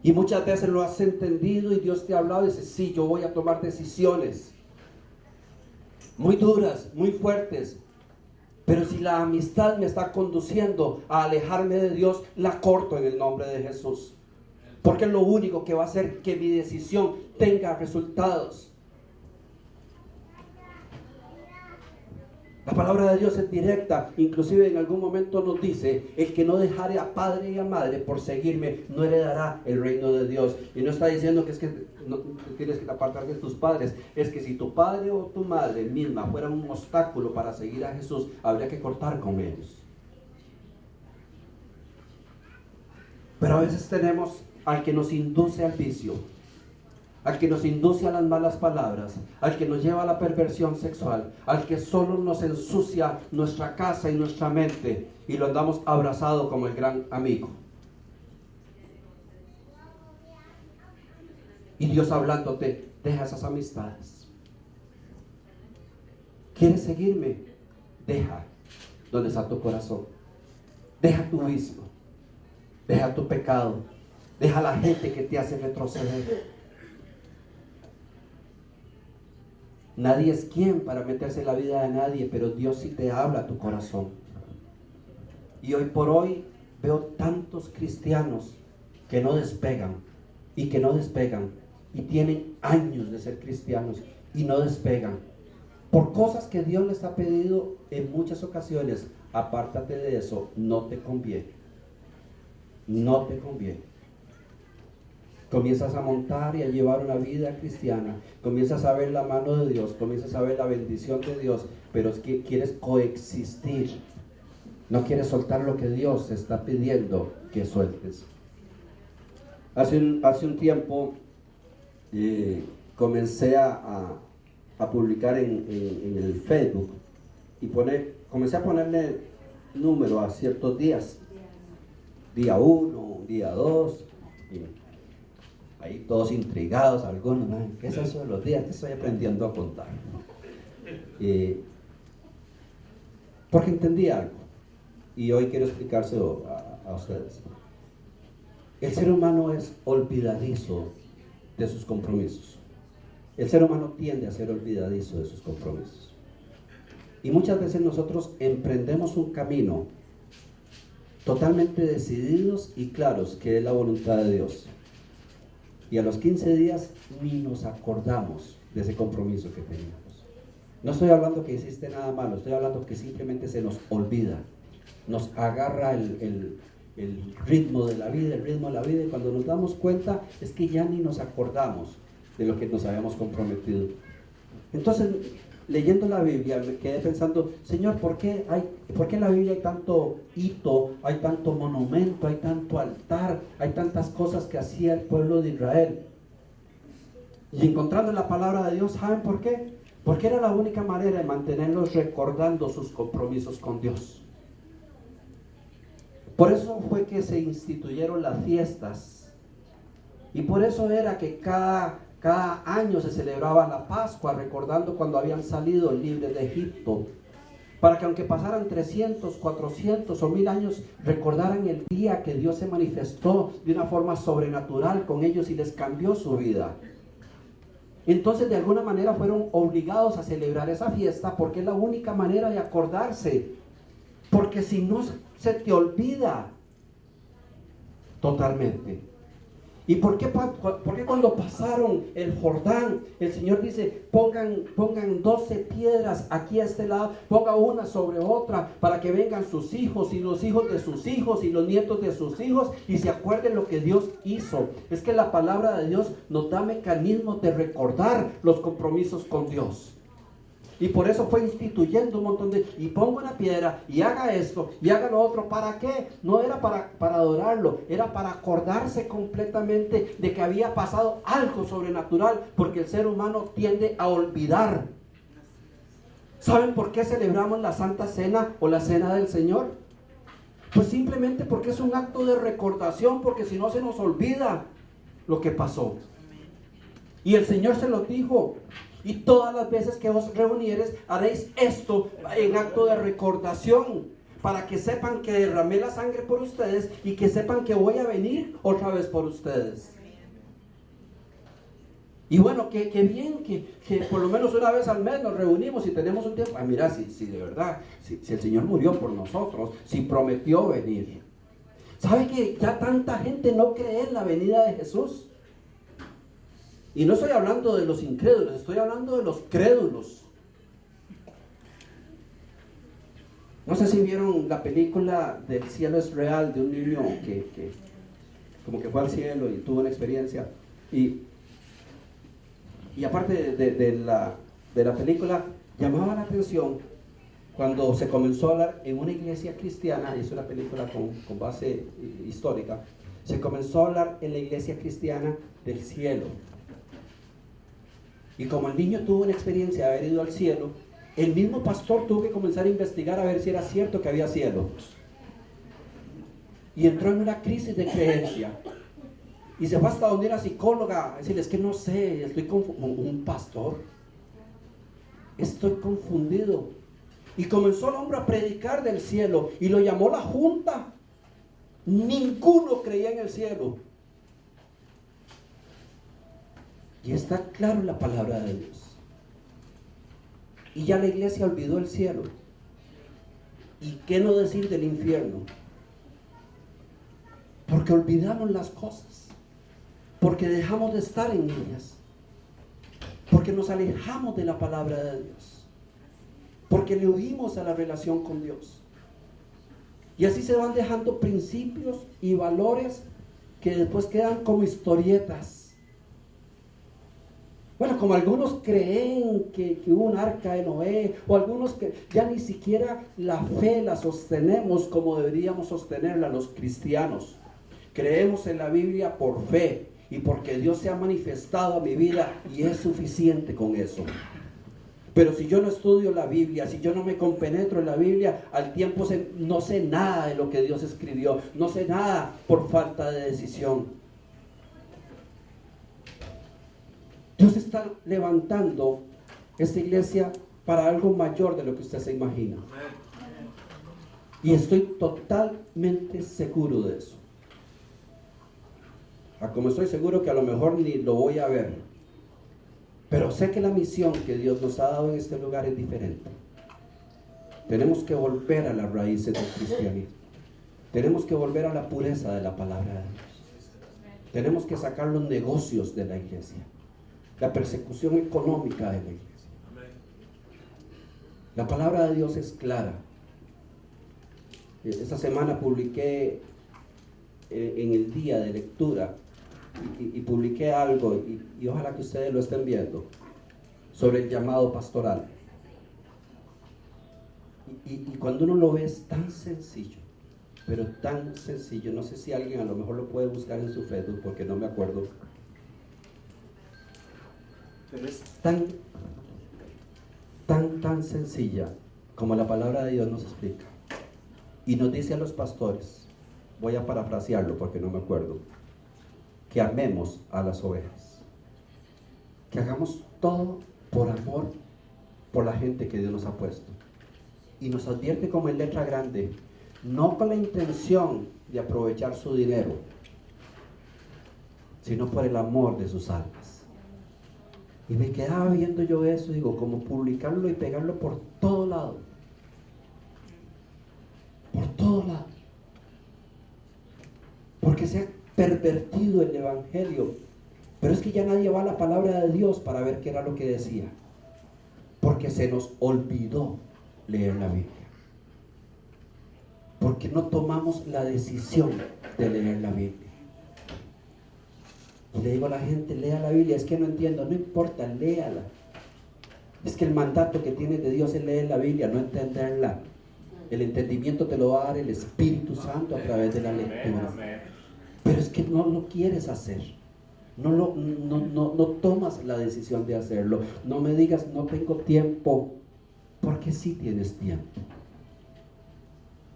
Y muchas veces lo has entendido y Dios te ha hablado y dice, sí, yo voy a tomar decisiones muy duras, muy fuertes. Pero si la amistad me está conduciendo a alejarme de Dios, la corto en el nombre de Jesús. Porque es lo único que va a hacer que mi decisión tenga resultados. La palabra de Dios es directa, inclusive en algún momento nos dice, el que no dejare a padre y a madre por seguirme, no heredará el reino de Dios. Y no está diciendo que es que no tienes que apartar de tus padres, es que si tu padre o tu madre misma fuera un obstáculo para seguir a Jesús, habría que cortar con ellos. Pero a veces tenemos al que nos induce al vicio, al que nos induce a las malas palabras, al que nos lleva a la perversión sexual, al que solo nos ensucia nuestra casa y nuestra mente y lo andamos abrazado como el gran amigo. Y Dios hablándote, deja esas amistades. ¿Quieres seguirme? Deja donde está tu corazón. Deja tu vicio. Deja tu pecado. Deja la gente que te hace retroceder. Nadie es quien para meterse en la vida de nadie, pero Dios sí te habla a tu corazón. Y hoy por hoy veo tantos cristianos que no despegan y que no despegan y tienen años de ser cristianos y no despegan por cosas que Dios les ha pedido en muchas ocasiones. Apártate de eso, no te conviene. No te conviene. Comienzas a montar y a llevar una vida cristiana, comienzas a ver la mano de Dios, comienzas a ver la bendición de Dios, pero es que quieres coexistir, no quieres soltar lo que Dios te está pidiendo que sueltes. Hace un tiempo comencé a publicar en el Facebook y comencé a ponerle número a ciertos días, día 1, día 2, ahí todos intrigados, algunos, ¿qué es eso de los días? Que estoy aprendiendo a contar. Porque entendí algo, y hoy quiero explicárselo a ustedes. El ser humano es olvidadizo de sus compromisos. El ser humano tiende a ser olvidadizo de sus compromisos. Y muchas veces nosotros emprendemos un camino totalmente decididos y claros que es la voluntad de Dios. Y a los 15 días ni nos acordamos de ese compromiso que teníamos. No estoy hablando que hiciste nada malo, estoy hablando que simplemente se nos olvida. Nos agarra el ritmo de la vida, y cuando nos damos cuenta es que ya ni nos acordamos de lo que nos habíamos comprometido. Entonces, leyendo la Biblia, me quedé pensando, Señor, ¿por qué en la Biblia hay tanto hito, hay tanto monumento, hay tanto altar, hay tantas cosas que hacía el pueblo de Israel? Y encontrando en la palabra de Dios, ¿saben por qué? Porque era la única manera de mantenerlos recordando sus compromisos con Dios. Por eso fue que se instituyeron las fiestas. Y por eso era que cada año se celebraba la Pascua, recordando cuando habían salido libres de Egipto. Para que aunque pasaran 300, 400 o 1000 años, recordaran el día que Dios se manifestó de una forma sobrenatural con ellos y les cambió su vida. Entonces, de alguna manera fueron obligados a celebrar esa fiesta porque es la única manera de acordarse. Porque si no, se te olvida totalmente. ¿Y por qué cuando pasaron el Jordán, el Señor dice, pongan 12 piedras aquí a este lado, ponga una sobre otra para que vengan sus hijos y los hijos de sus hijos y los nietos de sus hijos y se acuerden lo que Dios hizo? Es que la palabra de Dios nos da mecanismos de recordar los compromisos con Dios. Y por eso fue instituyendo un montón y ponga una piedra y haga esto y haga lo otro. ¿Para qué? No era para adorarlo, era para acordarse completamente de que había pasado algo sobrenatural, porque el ser humano tiende a olvidar. ¿Saben por qué celebramos la Santa Cena o la Cena del Señor? Pues simplemente porque es un acto de recordación, porque si no se nos olvida lo que pasó. Y el Señor se lo dijo. Y todas las veces que os reunieres, haréis esto en acto de recordación, para que sepan que derramé la sangre por ustedes y que sepan que voy a venir otra vez por ustedes. Y bueno, que bien que por lo menos una vez al mes nos reunimos y tenemos un tiempo. Mira, si de verdad, si el Señor murió por nosotros, si prometió venir. ¿Sabe que ya tanta gente no cree en la venida de Jesús? Y no estoy hablando de los incrédulos, estoy hablando de los crédulos. No sé si vieron la película del cielo es real, de un niño que como que fue al cielo y tuvo una experiencia. Y aparte de la película, llamaba la atención cuando se comenzó a hablar en una iglesia cristiana, y es una película con base histórica, se comenzó a hablar en la iglesia cristiana del cielo. Y como el niño tuvo una experiencia de haber ido al cielo, el mismo pastor tuvo que comenzar a investigar a ver si era cierto que había cielo. Y entró en una crisis de creencia. Y se fue hasta donde era psicóloga, a decirle, es que no sé, estoy confundido. Un pastor, estoy confundido. Y comenzó el hombre a predicar del cielo y lo llamó la junta. Ninguno creía en el cielo. Y está claro en la palabra de Dios. Y ya la iglesia olvidó el cielo. ¿Y qué no decir del infierno? Porque olvidamos las cosas. Porque dejamos de estar en ellas. Porque nos alejamos de la palabra de Dios. Porque le huimos a la relación con Dios. Y así se van dejando principios y valores que después quedan como historietas. Bueno, como algunos creen que hubo un arca de Noé, o algunos que ya ni siquiera la fe la sostenemos como deberíamos sostenerla los cristianos. Creemos en la Biblia por fe y porque Dios se ha manifestado a mi vida y es suficiente con eso. Pero si yo no estudio la Biblia, si yo no me compenetro en la Biblia, al tiempo no sé nada de lo que Dios escribió, no sé nada por falta de decisión. Dios está levantando esta iglesia para algo mayor de lo que usted se imagina. Y estoy totalmente seguro de eso. Como estoy seguro que a lo mejor ni lo voy a ver. Pero sé que la misión que Dios nos ha dado en este lugar es diferente. Tenemos que volver a las raíces del cristianismo. Tenemos que volver a la pureza de la palabra de Dios. Tenemos que sacar los negocios de la iglesia, la persecución económica de la iglesia. La palabra de Dios es clara. Esta semana publiqué en el día de lectura y publiqué algo y ojalá que ustedes lo estén viendo sobre el llamado pastoral. Y cuando uno lo ve es tan sencillo, pero tan sencillo. No sé si alguien a lo mejor lo puede buscar en su Facebook porque no me acuerdo, pero es tan sencilla como la palabra de Dios nos explica. Y nos dice a los pastores, voy a parafrasearlo porque no me acuerdo, que amemos a las ovejas, que hagamos todo por amor por la gente que Dios nos ha puesto. Y nos advierte como en letra grande, no con la intención de aprovechar su dinero, sino por el amor de sus almas. Y me quedaba viendo yo eso, digo, como publicarlo y pegarlo por todo lado. Por todo lado. Porque se ha pervertido el evangelio. Pero es que ya nadie va a la palabra de Dios para ver qué era lo que decía. Porque se nos olvidó leer la Biblia. Porque no tomamos la decisión de leer la Biblia. Y le digo a la gente, lea la Biblia, es que no entiendo, no importa, léala. Es que el mandato que tienes de Dios es leer la Biblia, no entenderla. El entendimiento te lo va a dar el Espíritu Santo a través de la lectura. Pero es que no lo quieres hacer. No tomas la decisión de hacerlo. No me digas, no tengo tiempo, porque sí tienes tiempo.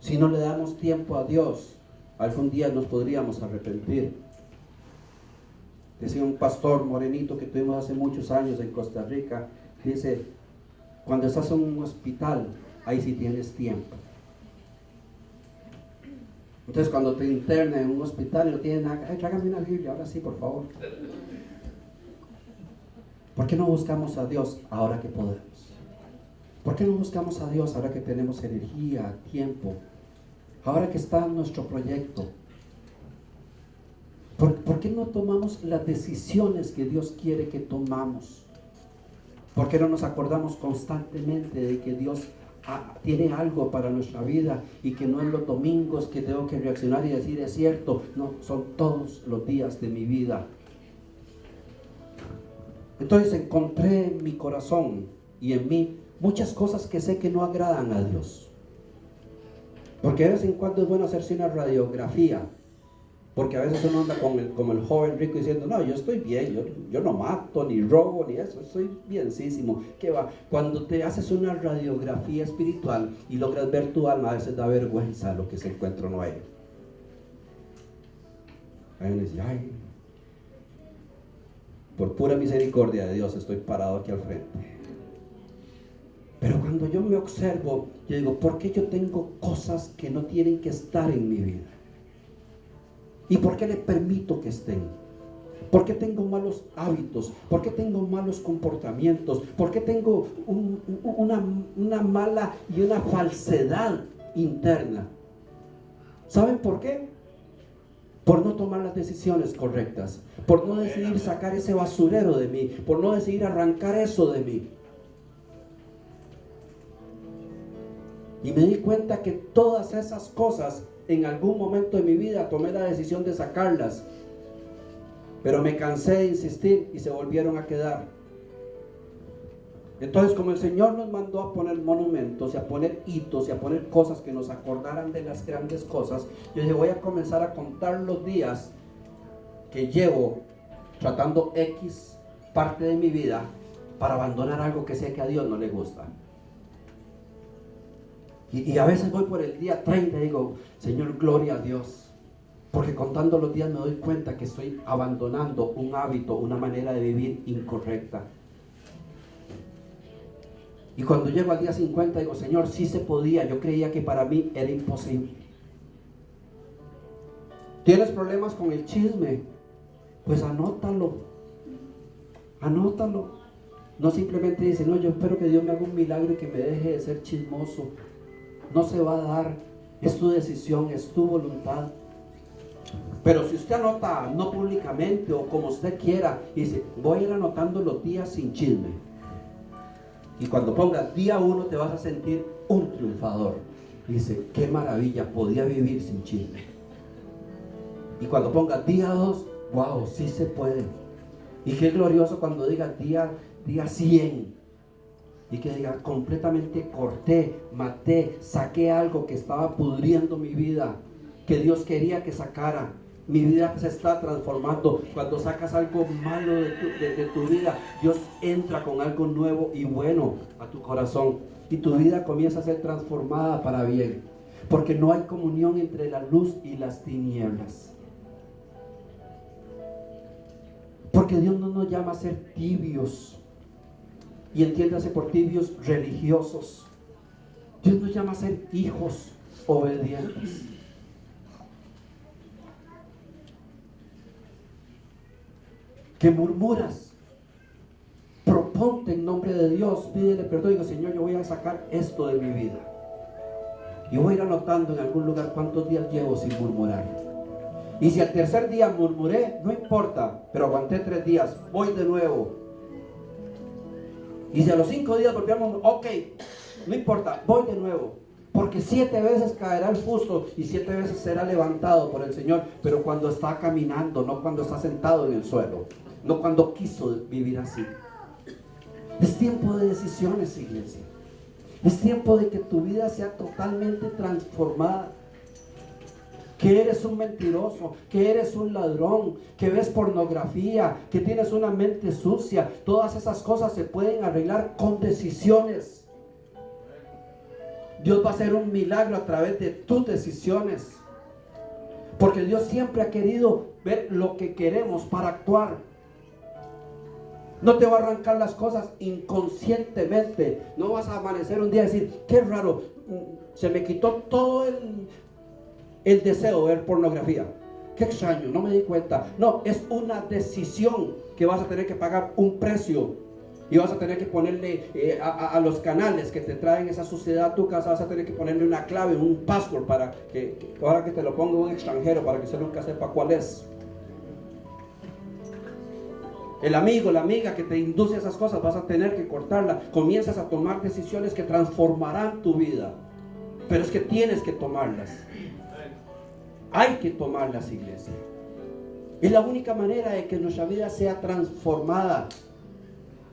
Si no le damos tiempo a Dios, algún día nos podríamos arrepentir. Decía un pastor morenito que tuvimos hace muchos años en Costa Rica, dice, cuando estás en un hospital, ahí sí tienes tiempo. Entonces cuando te internan en un hospital y lo tienen, tráigame una Biblia, ahora sí, por favor. ¿Por qué no buscamos a Dios ahora que podemos? ¿Por qué no buscamos a Dios ahora que tenemos energía, tiempo? Ahora que está nuestro proyecto. ¿Por qué no tomamos las decisiones que Dios quiere que tomamos? ¿Por qué no nos acordamos constantemente de que Dios tiene algo para nuestra vida y que no es los domingos que tengo que reaccionar y decir es cierto? No, son todos los días de mi vida. Entonces encontré en mi corazón y en mí muchas cosas que sé que no agradan a Dios. Porque de vez en cuando es bueno hacerse una radiografía. Porque a veces uno anda como el joven rico diciendo, no, yo estoy bien, yo no mato, ni robo, ni eso, estoy bienísimo. ¿Qué va? Cuando te haces una radiografía espiritual y logras ver tu alma, a veces da vergüenza lo que se encuentra no hay. Ahí uno dice, ay, por pura misericordia de Dios estoy parado aquí al frente. Pero cuando yo me observo, yo digo, ¿por qué yo tengo cosas que no tienen que estar en mi vida? ¿Y por qué le permito que estén? ¿Por qué tengo malos hábitos? ¿Por qué tengo malos comportamientos? ¿Por qué tengo una mala y una falsedad interna? ¿Saben por qué? Por no tomar las decisiones correctas, por no decidir sacar ese basurero de mí, por no decidir arrancar eso de mí. Y me di cuenta que todas esas cosas, en algún momento de mi vida tomé la decisión de sacarlas, pero me cansé de insistir y se volvieron a quedar. Entonces, como el Señor nos mandó a poner monumentos y a poner hitos y a poner cosas que nos acordaran de las grandes cosas, yo dije, voy a comenzar a contar los días que llevo tratando X parte de mi vida para abandonar algo que sé que a Dios no le gusta. Y a veces voy por el día 30 y digo, Señor, gloria a Dios. Porque contando los días me doy cuenta que estoy abandonando un hábito, una manera de vivir incorrecta. Y cuando llego al día 50 digo, Señor, sí se podía. Yo creía que para mí era imposible. ¿Tienes problemas con el chisme? Pues anótalo. Anótalo. No simplemente dice, no, yo espero que Dios me haga un milagro y que me deje de ser chismoso. No se va a dar. Es tu decisión, es tu voluntad. Pero si usted anota, no públicamente o como usted quiera, y dice, voy a ir anotando los días sin chisme. Y cuando pongas día 1 te vas a sentir un triunfador. Y dice, qué maravilla, podía vivir sin chisme. Y cuando pongas día 2, wow, sí se puede. Y qué glorioso cuando digas día 100. Y que diga, completamente corté, maté, saqué algo que estaba pudriendo mi vida, que Dios quería que sacara. Mi vida se está transformando. Cuando sacas algo malo de tu vida, Dios entra con algo nuevo y bueno a tu corazón. Y tu vida comienza a ser transformada para bien. Porque no hay comunión entre la luz y las tinieblas. Porque Dios no nos llama a ser tibios. Y entiéndase por tibios religiosos. Dios nos llama a ser hijos obedientes. Que murmuras, proponte en nombre de Dios, pídele perdón y digo, Señor, yo voy a sacar esto de mi vida. Y voy a ir anotando en algún lugar cuántos días llevo sin murmurar. Y si al tercer día murmuré, no importa, pero aguanté 3 días, voy de nuevo. Y si a los 5 días volvemos, ok, no importa, voy de nuevo. Porque 7 veces caerá el justo y 7 veces será levantado por el Señor. Pero cuando está caminando, no cuando está sentado en el suelo. No cuando quiso vivir así. Es tiempo de decisiones, iglesia. Es tiempo de que tu vida sea totalmente transformada. Que eres un mentiroso, que eres un ladrón, que ves pornografía, que tienes una mente sucia. Todas esas cosas se pueden arreglar con decisiones. Dios va a hacer un milagro a través de tus decisiones. Porque Dios siempre ha querido ver lo que queremos para actuar. No te va a arrancar las cosas inconscientemente. No vas a amanecer un día y decir, qué raro, se me quitó todo el deseo de ver pornografía. Qué extraño, no me di cuenta. No, es una decisión que vas a tener que pagar un precio. Y vas a tener que ponerle a los canales que te traen esa suciedad a tu casa, vas a tener que ponerle una clave, un password para que ahora que te lo ponga un extranjero, para que usted nunca sepa cuál es. El amigo, la amiga que te induce a esas cosas, vas a tener que cortarla. Comienzas a tomar decisiones que transformarán tu vida. Pero es que tienes que tomarlas. Hay que tomarlas, iglesia. Es la única manera de que nuestra vida sea transformada.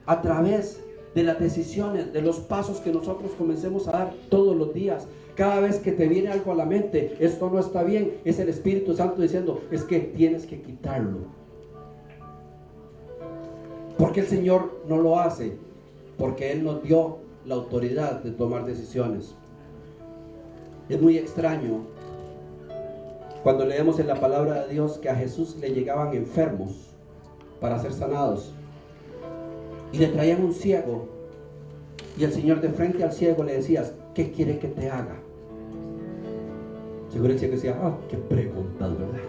A través de las decisiones, de los pasos que nosotros comencemos a dar todos los días. Cada vez que te viene algo a la mente, esto no está bien, es el Espíritu Santo diciendo, es que tienes que quitarlo. Porque el Señor no lo hace, porque Él nos dio la autoridad de tomar decisiones. Es muy extraño cuando leemos en la palabra de Dios que a Jesús le llegaban enfermos para ser sanados. Y le traían un ciego. Y el Señor de frente al ciego le decía, ¿qué quiere que te haga? Seguro el ciego decía, qué preguntas, ¿verdad?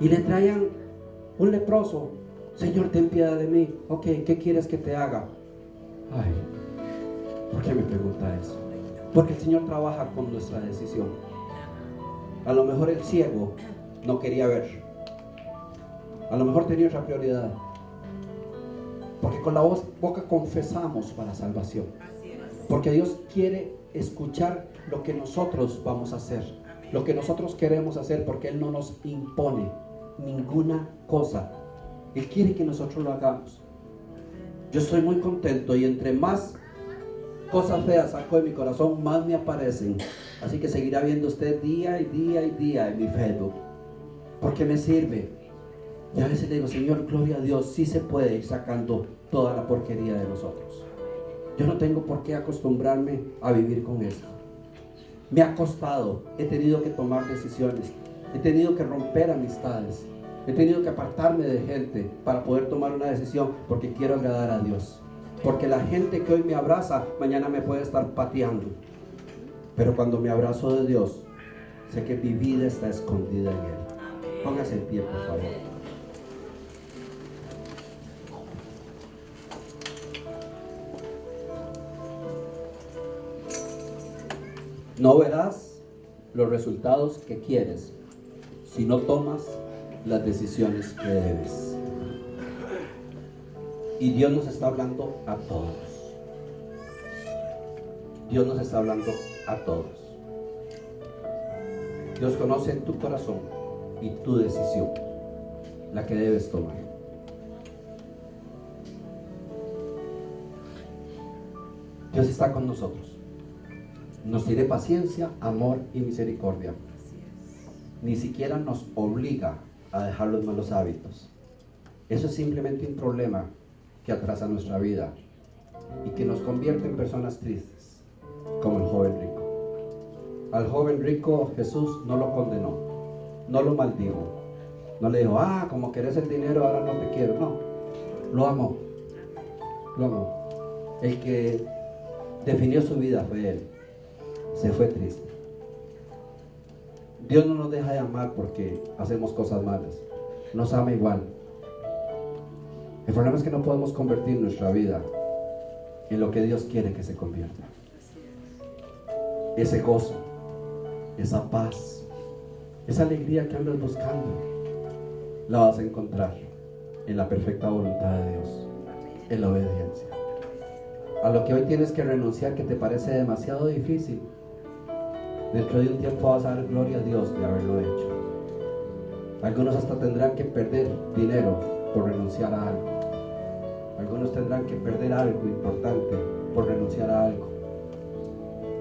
Y le traían un leproso. Señor, ten piedad de mí. Ok, ¿qué quieres que te haga? Ay, ¿por qué me pregunta eso? Porque el Señor trabaja con nuestra decisión. A lo mejor el ciego no quería ver. A lo mejor tenía otra prioridad. Porque con la boca confesamos para salvación. Porque Dios quiere escuchar lo que nosotros vamos a hacer. Lo que nosotros queremos hacer, porque Él no nos impone ninguna cosa. Él quiere que nosotros lo hagamos. Yo estoy muy contento y entre más cosas feas saco de mi corazón, más me aparecen. Así que seguirá viendo usted día y día y día en mi Facebook. Porque me sirve. Y a veces le digo, Señor, gloria a Dios, sí se puede ir sacando toda la porquería de nosotros. Yo no tengo por qué acostumbrarme a vivir con esto. Me ha costado, he tenido que tomar decisiones, he tenido que romper amistades, he tenido que apartarme de gente para poder tomar una decisión, porque quiero agradar a Dios. Porque la gente que hoy me abraza, mañana me puede estar pateando. Pero cuando me abrazo de Dios, sé que mi vida está escondida en Él. Póngase en pie, por favor. No verás los resultados que quieres si no tomas las decisiones que debes. Y Dios nos está hablando a todos. Dios nos está hablando a todos. Dios conoce tu corazón y tu decisión, la que debes tomar. Dios está con nosotros. Nos tiene paciencia, amor y misericordia. Ni siquiera nos obliga a dejar los malos hábitos. Eso es simplemente un problema que atrasa nuestra vida y que nos convierte en personas tristes, como el joven rico. Al joven rico Jesús no lo condenó, no lo maldijo, no le dijo, como querés el dinero ahora no te quiero. No, lo amó, lo amó. El que definió su vida fue él. Se fue triste. Dios no nos deja de amar porque hacemos cosas malas, nos ama igual. El problema es que no podemos convertir nuestra vida en lo que Dios quiere que se convierta. Ese gozo, esa paz, esa alegría que andas buscando, la vas a encontrar en la perfecta voluntad de Dios, en la obediencia. A lo que hoy tienes que renunciar, que te parece demasiado difícil, dentro de un tiempo vas a dar gloria a Dios de haberlo hecho. Algunos hasta tendrán que perder dinero por renunciar a algo. Algunos tendrán que perder algo importante por renunciar a algo.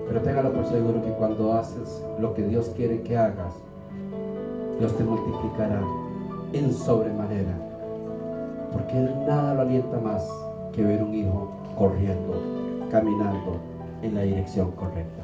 Pero téngalo por seguro que cuando haces lo que Dios quiere que hagas, Dios te multiplicará en sobremanera. Porque Él nada lo alienta más que ver un hijo corriendo, caminando en la dirección correcta.